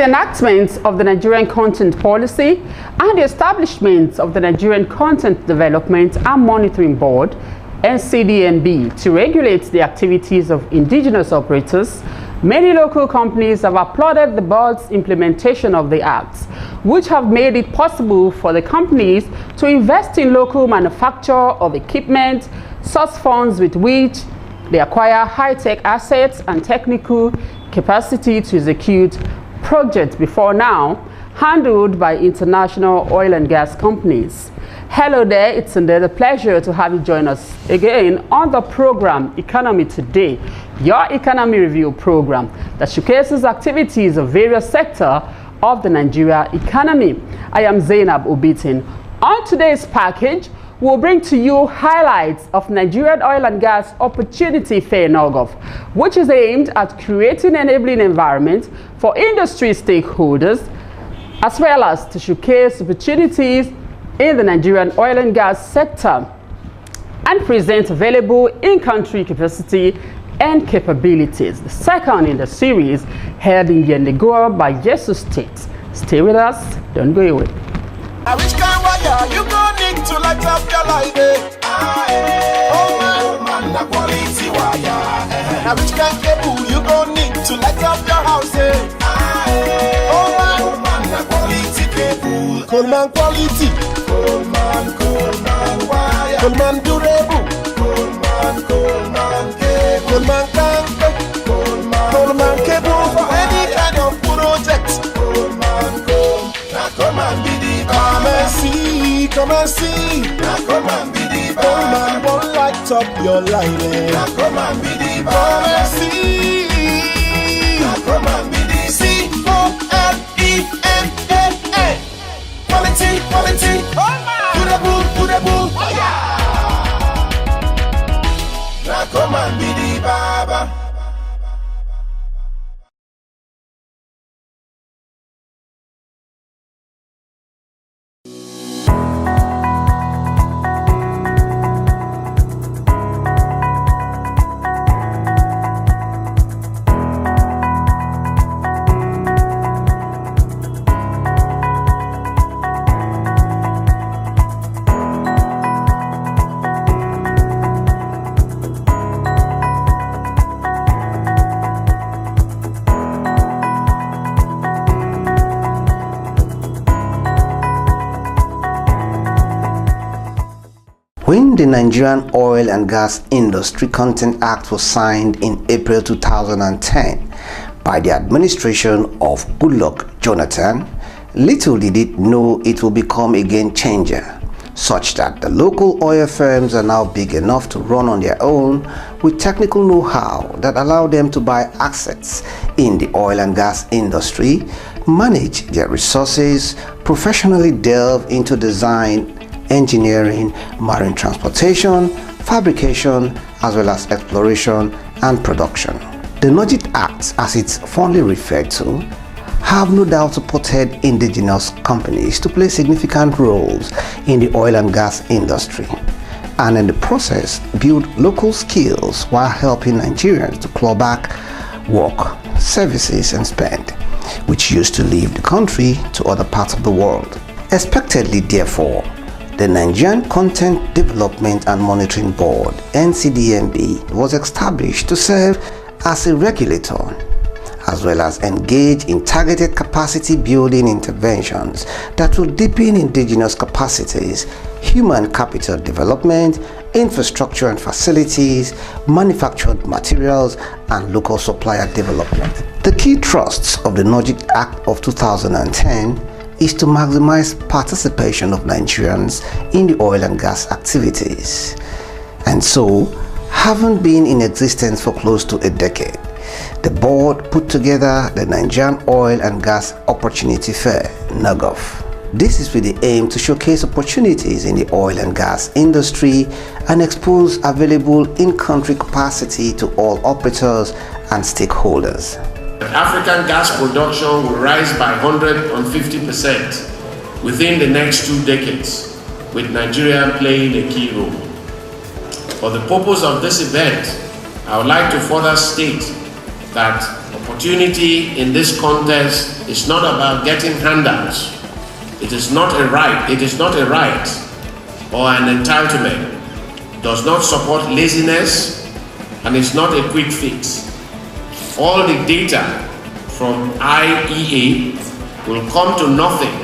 the enactment of the Nigerian Content Policy and the establishment of the Nigerian Content Development and Monitoring Board, NCDNB, to regulate the activities of indigenous operators, many local companies have applauded the board's implementation of the act, which have made it possible for the companies to invest in local manufacture of equipment, source funds with which they acquire high-tech assets and technical capacity to execute projects before now handled by international oil and gas companies. Hello there, it's indeed a pleasure to have you join us again on the program Economy Today, your economy review program that showcases activities of various sectors of the Nigeria economy. I am Zainab Obitin. On today's package, we'll bring to you highlights of Nigerian Oil and Gas Opportunity Fair Nogof, which is aimed at creating an enabling environment for industry stakeholders, as well as to showcase opportunities in the Nigerian oil and gas sector and present available in-country capacity and capabilities. The second in the series, held in Nogof by Jesus State. Stay with us, don't go away. Which kind wire you gon' need to light up your life, Oh man, the quality wire. Now which kind cable you gon' need to light up your house, Oh man, the quality cable. Coleman quality. Coleman wire. Coleman durable. Coleman cable. Coleman can't. Coleman cable for any kind of project. Come and be the come and see, come and see. Now come and be the Coleman won't light up your life. Now come and be the come and see. Now come and be the COLEMENA. Quality, quality. Durable. Oh yeah. Now come and be the Baba. When the Nigerian Oil and Gas Industry Content Act was signed in April 2010 by the administration of Goodluck Jonathan, little did it know it will become a game changer, such that the local oil firms are now big enough to run on their own with technical know-how that allow them to buy assets in the oil and gas industry, manage their resources, professionally delve into design, engineering, marine transportation, fabrication, as well as exploration and production. The NOGIT Act, as it's fondly referred to, have no doubt supported indigenous companies to play significant roles in the oil and gas industry, and in the process build local skills while helping Nigerians to claw back work, services and spend, which used to leave the country to other parts of the world. Expectedly, therefore, the Nigerian Content Development and Monitoring Board, NCDNB, was established to serve as a regulator, as well as engage in targeted capacity building interventions that will deepen indigenous capacities, human capital development, infrastructure and facilities, manufactured materials, and local supplier development. The key thrusts of the NOGIT Act of 2010 is to maximize participation of Nigerians in the oil and gas activities. And so, having been in existence for close to a decade, the board put together the Nigerian Oil and Gas Opportunity Fair, Nogof. This is with the aim to showcase opportunities in the oil and gas industry and expose available in-country capacity to all operators and stakeholders. African gas production will rise by 150% within the next 2 decades, with Nigeria playing a key role. For the purpose of this event, I would like to further state that Opportunity in this contest is not about getting handouts. It is not a right. It is not a right or an entitlement. It does not support laziness and is not a quick fix. All the data from IEA will come to nothing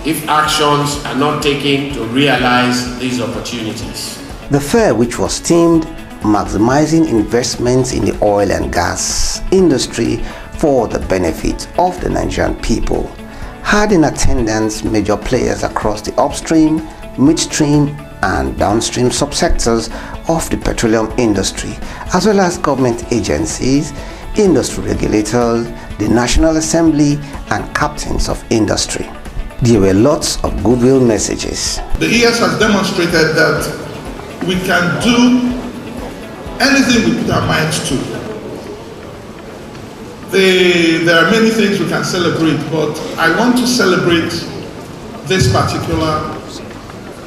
if actions are not taken to realize these opportunities. The fair, which was themed maximizing investments in the oil and gas industry for the benefit of the Nigerian people, had in attendance major players across the upstream, midstream and downstream subsectors of the petroleum industry, as well as government agencies, industry regulators, the National Assembly and captains of industry. There were lots of goodwill messages. The years has demonstrated that we can do anything we put our minds to. There are many things we can celebrate, but I want to celebrate this particular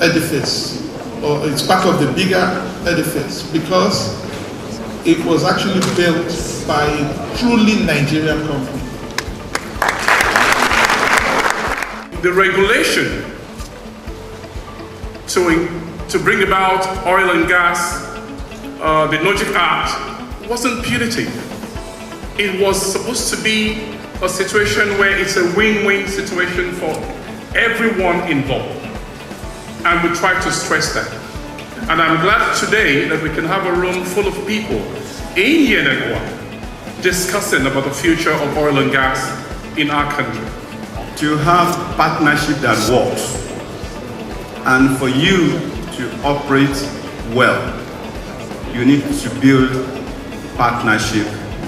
edifice, or it's part of the bigger edifice, because it was actually built by a truly Nigerian company. The regulation to bring about oil and gas, the Nogof Act, wasn't punitive. It was supposed to be a situation where it's a win-win situation for everyone involved. And we try to stress that. And I'm glad today that we can have a room full of people in Yenagoa discussing about the future of oil and gas in our country. To have partnership that works, and for you to operate well, you need to build partnership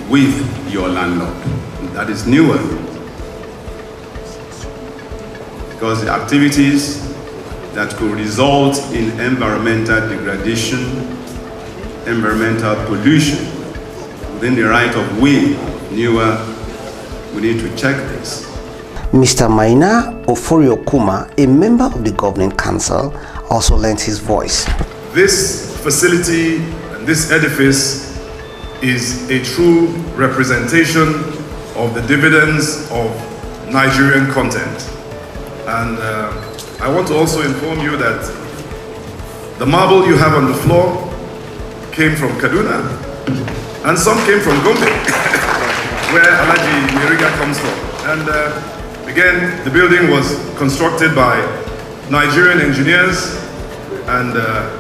with your landlord. That is newer, because the activities that could result in environmental degradation, environmental pollution, within the right of way, newer, we need to check this. Mr. Maina Oforiokuma, a member of the governing council, also lent his voice. This facility and this edifice is a true representation of the dividends of Nigerian content. And I want to also inform you that the marble you have on the floor came from Kaduna, and some came from Gombe, where Alaji Miriga comes from. And again, the building was constructed by Nigerian engineers and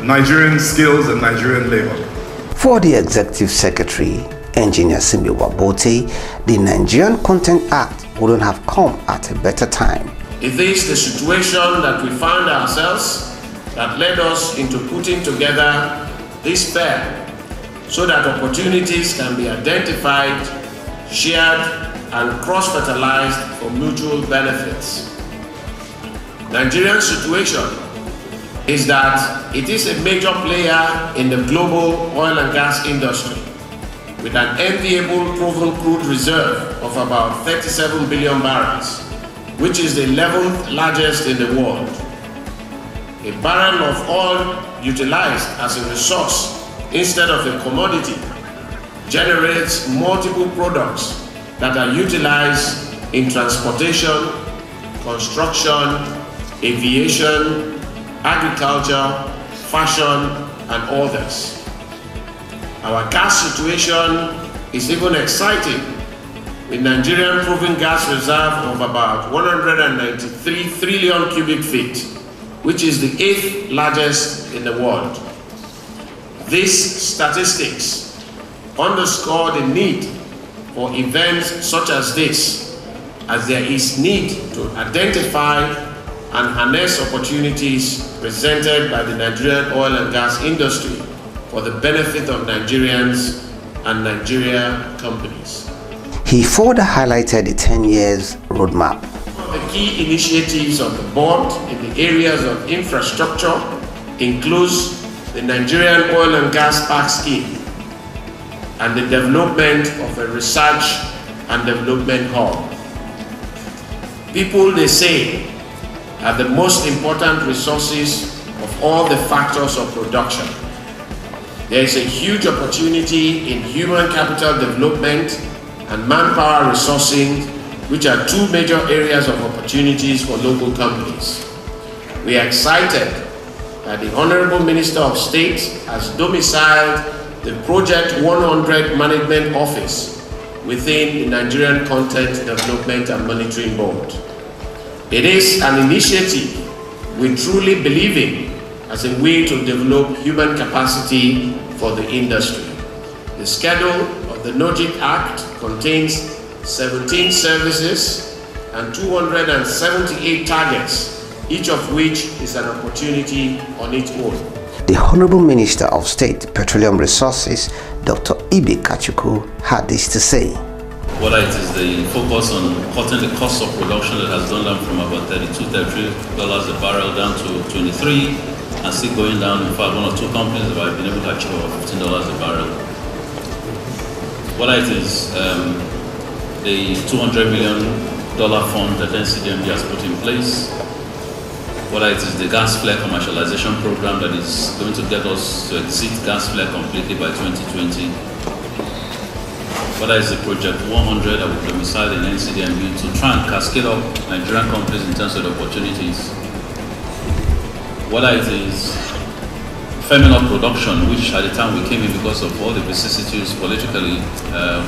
Nigerian skills and Nigerian labor. For the Executive Secretary, Engineer Simiwa Bote, the Nigerian Content Act wouldn't have come at a better time. It is the situation that we found ourselves that led us into putting together this fair so that opportunities can be identified, shared, and cross-fertilized for mutual benefits. Nigeria's situation is that it is a major player in the global oil and gas industry with an enviable proven crude reserve of about 37 billion barrels, which is the 11th largest in the world. A barrel of oil utilized as a resource instead of a commodity generates multiple products that are utilized in transportation, construction, aviation, agriculture, fashion, and others. Our gas situation is even exciting, with Nigerian proven gas reserve of about 193 trillion cubic feet, which is the 8th largest in the world. These statistics underscore the need for events such as this, as there is need to identify and harness opportunities presented by the Nigerian oil and gas industry for the benefit of Nigerians and Nigeria companies. He further highlighted the 10 years roadmap. One of the key initiatives of the board in the areas of infrastructure includes the Nigerian Oil and Gas Park Scheme and the development of a research and development hub. People, they say, are the most important resources of all the factors of production. There is a huge opportunity in human capital development and manpower resourcing, which are two major areas of opportunities for local companies. We are excited that the Honorable Minister of State has domiciled the Project 100 Management Office within the Nigerian Content Development and Monitoring Board. It is an initiative we truly believe in as a way to develop human capacity for the industry. The schedule of the NOGIC Act contains 17 services and 278 targets, each of which is an opportunity on its own. The Honorable Minister of State, Petroleum Resources, Dr. Ibe Kachuku, had this to say. Whether it is the focus on cutting the cost of production that has gone down from about $32, $33 a barrel down to 23, and still going down. In fact, one or two companies have been able to achieve about $15 a barrel. Whether it is the $200 million fund that NCDMD has put in place, whether it is the gas flare commercialization program that is going to get us to exit gas flare completely by 2020, whether it's the Project 100 that will domicile in NCDMB to try and cascade up Nigerian companies in terms of opportunities, whether it is firming up production, which at the time we came in because of all the vicissitudes politically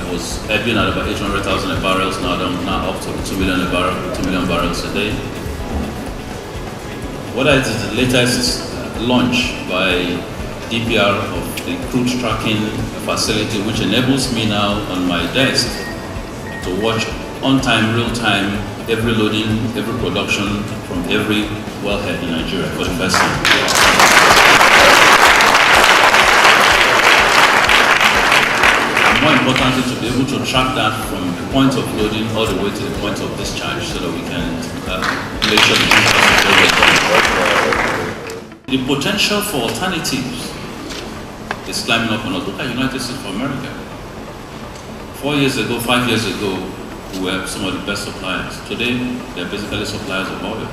was ebbing at about 800,000 barrels, now up to 2 million barrels a day. Whether it is the latest launch by DPR of the crude tracking facility, which enables me now on my desk to watch on time, real time, every loading, every production from every wellhead in Nigeria for the first time. And more importantly, to be able to track that from the point of loading all the way to the point of discharge so that we can make sure the infrastructure is done. The potential for alternatives is climbing up on us. Look at United States of America. 4 years ago, 5 years ago, we were some of the best suppliers. Today, they're basically suppliers of oil.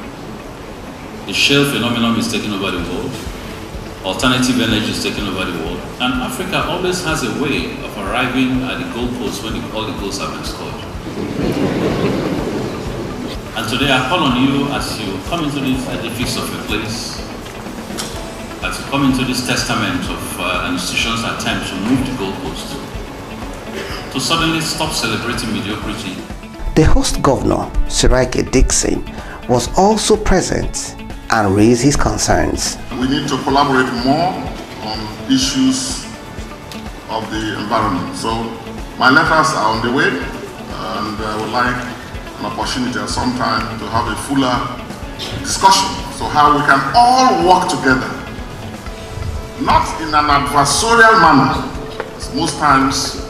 The shale phenomenon is taking over the world. Alternative energy is taking over the world. And Africa always has a way of arriving at the goalposts when all the goals have been scored. And today I call on you as you come into this edifice of a place, as you come into this testament of an institution's attempt to move the goalpost, to suddenly stop celebrating mediocrity. The host governor, Siraike Dixon, was also present and raised his concerns. We need to collaborate more on issues of the environment. So my letters are on the way, and I would like an opportunity at some time to have a fuller discussion, so how we can all work together. Not in an adversarial manner, as most times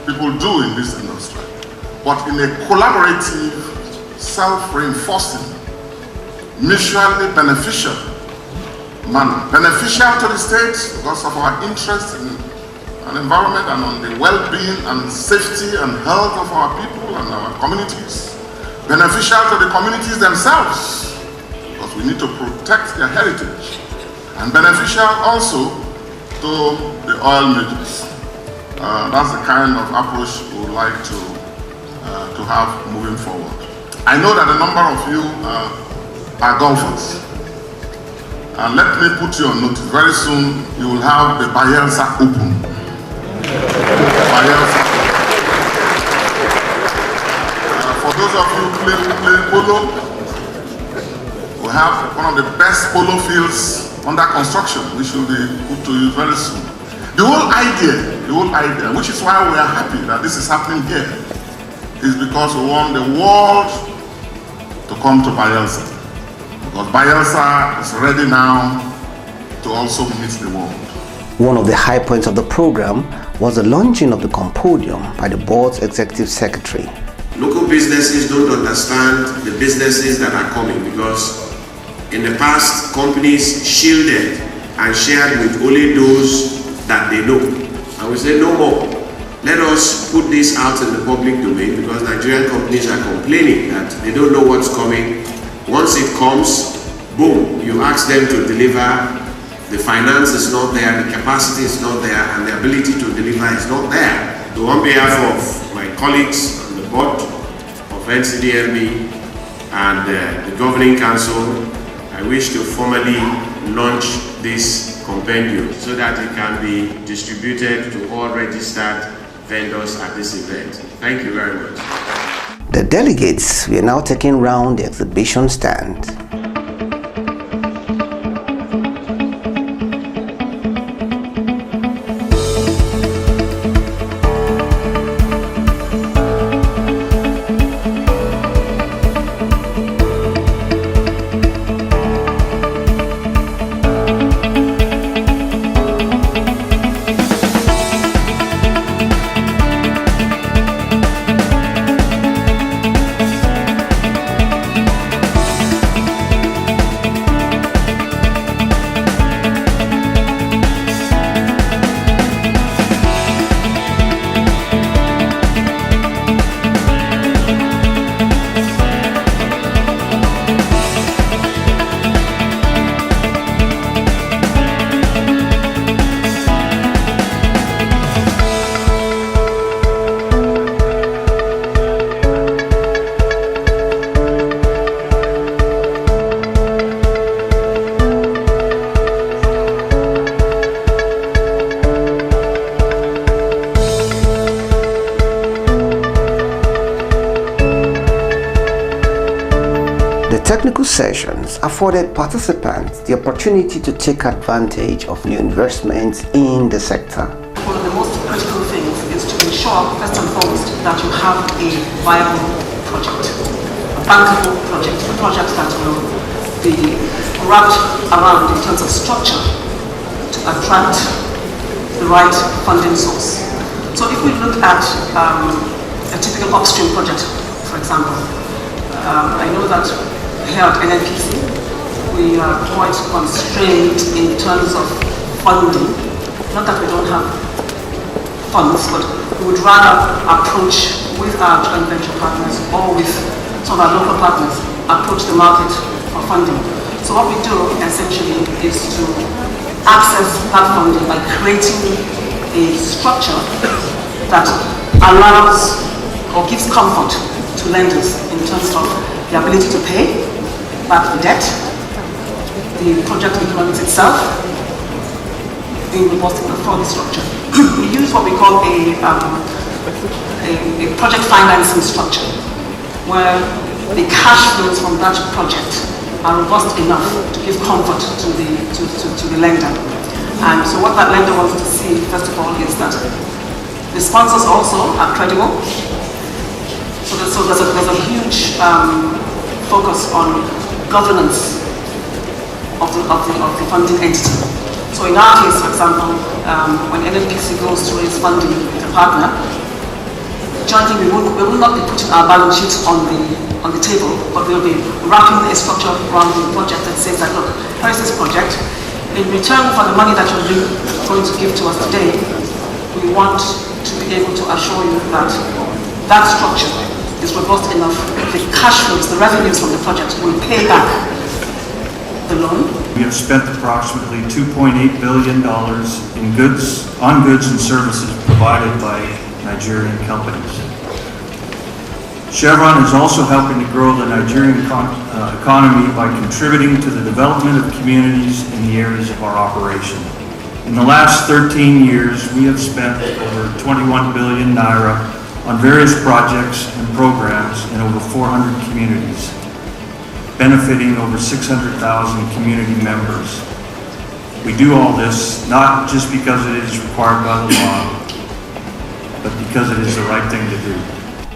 people do in this industry, but in a collaborative, self-reinforcing, mutually beneficial manner. Beneficial to the state because of our interest in an environment and on the well-being and safety and health of our people and our communities. Beneficial to the communities themselves because we need to protect their heritage. And beneficial also to the oil majors. That's the kind of approach we would like to have moving forward. I know that a number of you are golfers. And let me put you on notice. Very soon you will have the Bayelsa Open. Bayelsa. For those of you who play polo, we have one of the best polo fields under construction, which will be put to use very soon. The whole idea, which is why we are happy that this is happening here, is because we want the world to come to Bayelsa. Because Bayelsa is ready now to also meet the world. One of the high points of the program was the launching of the compodium by the board's executive secretary. Local businesses don't understand the businesses that are coming because in the past, companies shielded and shared with only those that they know. And we say no more. Let us put this out in the public domain because Nigerian companies are complaining that they don't know what's coming. Once it comes, boom, you ask them to deliver. The finance is not there, the capacity is not there, and the ability to deliver is not there. So on behalf of my colleagues on the board of NCDMB and the Governing Council, I wish to formally launch this compendium so that it can be distributed to all registered vendors at this event. Thank you very much. The delegates were now taking round the exhibition stand. Technical sessions afforded participants the opportunity to take advantage of new investments in the sector. One of the most critical things is to ensure, first and foremost, that you have a viable project, a bankable project, a project that will be wrapped around in terms of structure to attract the right funding source. So if we look at a typical upstream project, for example, I know that here at NNPC, we are quite constrained in terms of funding. Not that we don't have funds, but we would rather approach with our joint venture partners or with some of our local partners, approach the market for funding. So what we do essentially is to access that funding by creating a structure that allows or gives comfort to lenders in terms of the ability to pay back the debt, the project economics itself, being robust in the fraud structure. We use what we call a project financing structure, where the cash flows from that project are robust enough to give comfort to the lender. And so what that lender wants to see, first of all, is that the sponsors also are credible. So there's a huge focus on governance of the funding entity. So in our case, for example, when NNPC goes to raise funding with a partner, jointly we will not be putting our balance sheets on the table, but we'll be wrapping a structure around the project that says that, look, here is this project. In return for the money that you're going to give to us today, we want to be able to assure you that that structure is robust enough, the cash flows, the revenues from the project will pay back the loan. We have spent approximately $2.8 billion in goods and services provided by Nigerian companies. Chevron is also helping to grow the Nigerian economy by contributing to the development of communities in the areas of our operation. In the last 13 years, we have spent over 21 billion naira on various projects and programs in over 400 communities, benefiting over 600,000 community members. We do all this not just because it is required by the law, but because it is the right thing to do.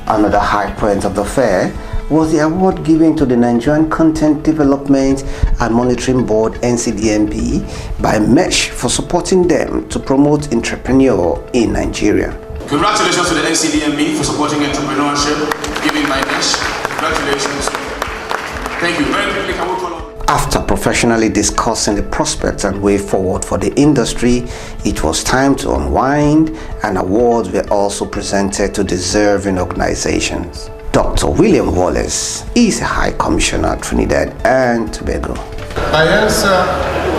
Another high point of the fair was the award given to the Nigerian Content Development and Monitoring Board (NCDMB) by MESH for supporting them to promote entrepreneur in Nigeria. Congratulations to the NCDMB for supporting entrepreneurship given by MESH. Congratulations. Thank you. Very quickly, can we call on? After professionally discussing the prospects and way forward for the industry, it was time to unwind, and awards were also presented to deserving organizations. Dr. William Wallace is a High Commissioner at Trinidad and Tobago. My answer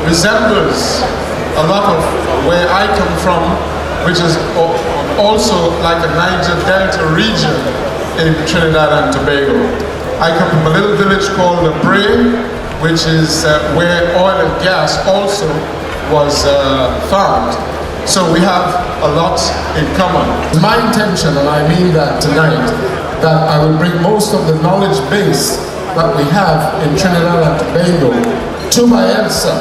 resembles a lot of where I come from, which is also like a Niger Delta region in Trinidad and Tobago. I come from a little village called La Brea, which is where oil and gas also was found. So we have a lot in common. It's my intention, and I mean that tonight, that I will bring most of the knowledge base that we have in Trinidad and Tobago to Bayelsa,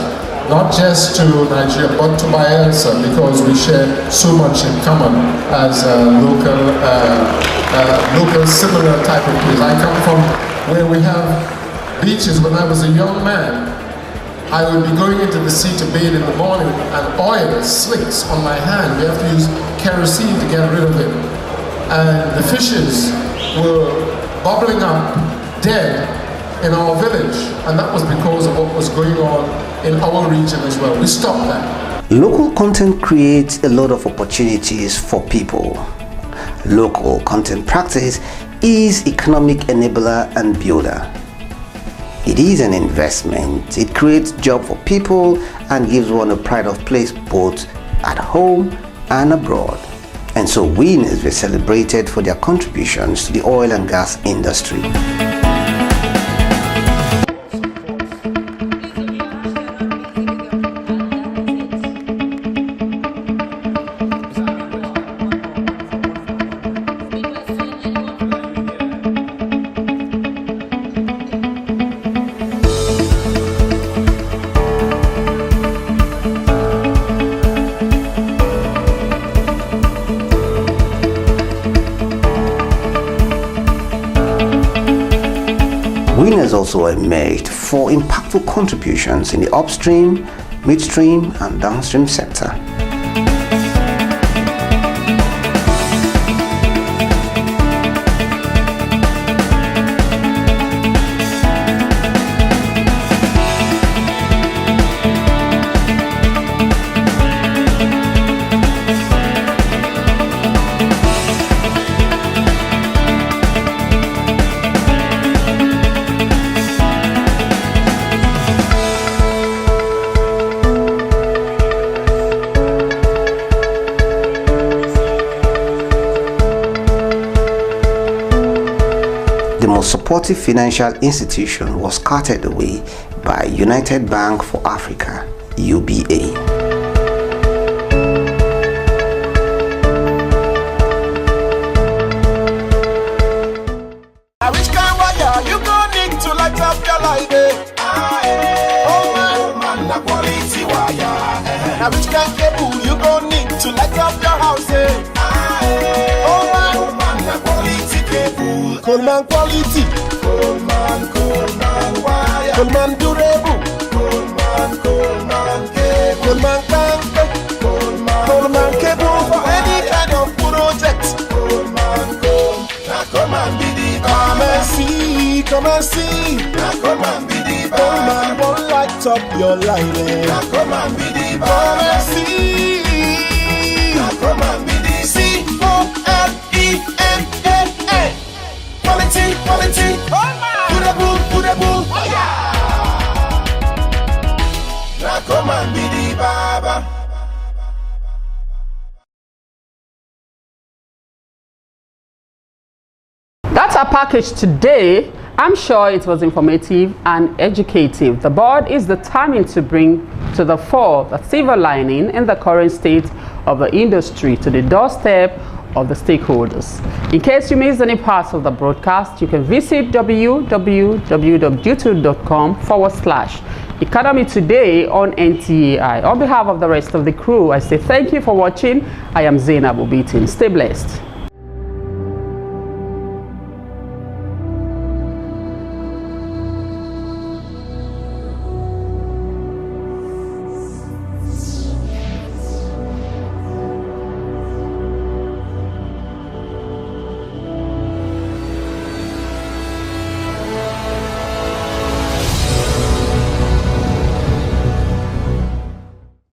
not just to Nigeria, but to Bayelsa, because we share so much in common as local similar type of place. I come from where we have beaches. When I was a young man, I would be going into the sea to bathe in the morning, and oil slicks on my hand. We have to use kerosene to get rid of it. And the fishes were bubbling up dead in our village, and that was because of what was going on in our region as well. We stopped that. Local content creates a lot of opportunities for people. Local content practice is economic enabler and builder. It is an investment. It creates job for people and gives one a pride of place both at home and abroad. And so winners were celebrated for their contributions to the oil and gas industry. Winners also emerged for impactful contributions in the upstream, midstream, and downstream sector. The most supportive financial institution was carted away by United Bank for Africa, UBA. Which kind wire you gon' need to light up your light? Oh man, the quality wire. Now which kind cable you gon' need to light up your house? Oh man, the quality cable. Coleman quality. Coleman wire. Coleman durable. Coleman cable. Coleman tank. Coleman cable for any kind of project. Come and be the come and see, come and see. Come and be the Coleman won't light up your line. Come and be the come and see. Come and be the COLEMAN. Quality, quality. Durable. Oh yeah. Now come and be the Baba. That's our package today. I'm sure it was informative and educative. The board is determined to bring to the fore the silver lining in the current state of the industry to the doorstep of the stakeholders. In case you missed any parts of the broadcast, you can visit www.youtube.com/Economy Today on NTAI. On behalf of the rest of the crew, I say thank you for watching. I am Zainab Obitin. Stay blessed.